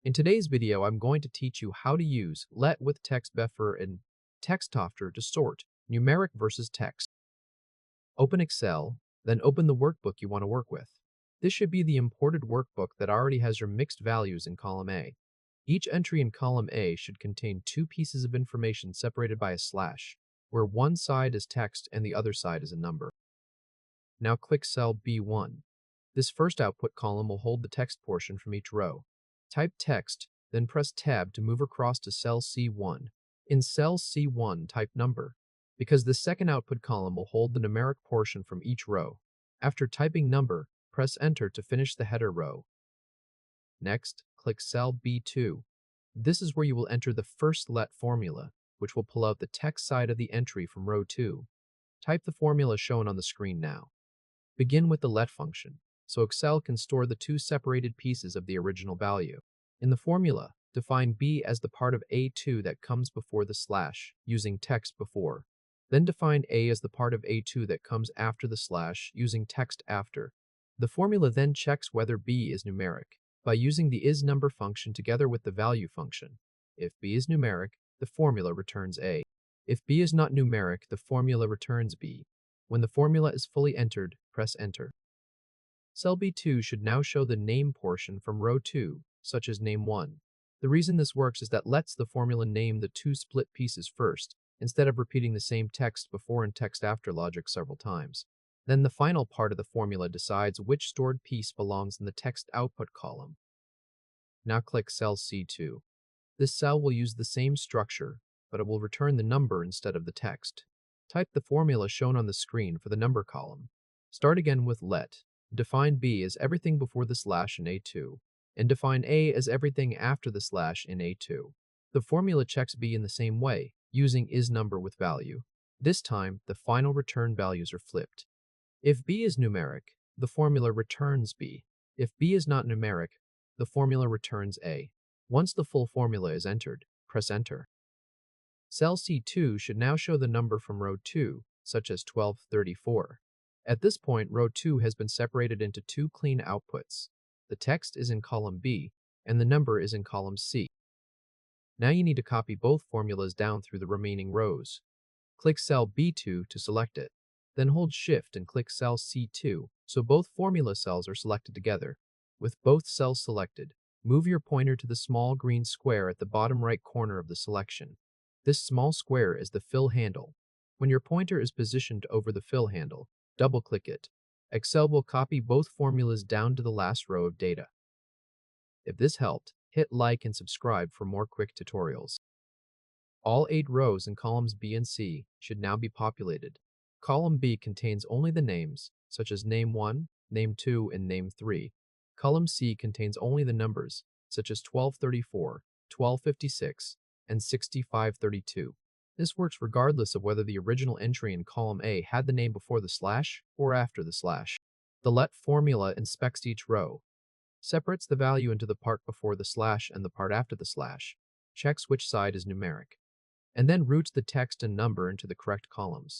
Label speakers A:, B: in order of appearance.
A: In today's video, I'm going to teach you how to use let with TEXTBEFORE and TEXTAFTER to sort numeric versus text. Open Excel, then open the workbook you want to work with. This should be the imported workbook that already has your mixed values in column A. Each entry in column A should contain two pieces of information separated by a slash, where one side is text and the other side is a number. Now click cell B1. This first output column will hold the text portion from each row. Type text, then press Tab to move across to cell C1. In cell C1, type number, because the second output column will hold the numeric portion from each row. After typing number, press Enter to finish the header row. Next, click cell B2. This is where you will enter the first let formula, which will pull out the text side of the entry from row 2. Type the formula shown on the screen now. Begin with the let function, so Excel can store the two separated pieces of the original value. In the formula, define B as the part of A2 that comes before the slash, using text before. Then define A as the part of A2 that comes after the slash, using text after. The formula then checks whether B is numeric by using the ISNUMBER function together with the value function. If B is numeric, the formula returns A. If B is not numeric, the formula returns B. When the formula is fully entered, press Enter. Cell B2 should now show the name portion from row 2, such as name 1. The reason this works is that lets the formula name the two split pieces first, instead of repeating the same text before and text after logic several times. Then the final part of the formula decides which stored piece belongs in the text output column. Now click cell C2. This cell will use the same structure, but it will return the number instead of the text. Type the formula shown on the screen for the number column. Start again with let. Define B as everything before the slash in A2, and define A as everything after the slash in A2. The formula checks B in the same way, using ISNUMBER with value. This time, the final return values are flipped. If B is numeric, the formula returns B. If B is not numeric, the formula returns A. Once the full formula is entered, press Enter. Cell C2 should now show the number from row 2, such as 1234. At this point, row 2 has been separated into two clean outputs. The text is in column B, and the number is in column C. Now you need to copy both formulas down through the remaining rows. Click cell B2 to select it. Then hold Shift and click cell C2 so both formula cells are selected together. With both cells selected, move your pointer to the small green square at the bottom right corner of the selection. This small square is the fill handle. When your pointer is positioned over the fill handle, double-click it. Excel will copy both formulas down to the last row of data. If this helped, hit like and subscribe for more quick tutorials. All 8 rows in columns B and C should now be populated. Column B contains only the names, such as name 1, name 2, and name 3. Column C contains only the numbers, such as 1234, 1256, and 6532. This works regardless of whether the original entry in column A had the name before the slash or after the slash. The let formula inspects each row, separates the value into the part before the slash and the part after the slash, checks which side is numeric, and then routes the text and number into the correct columns.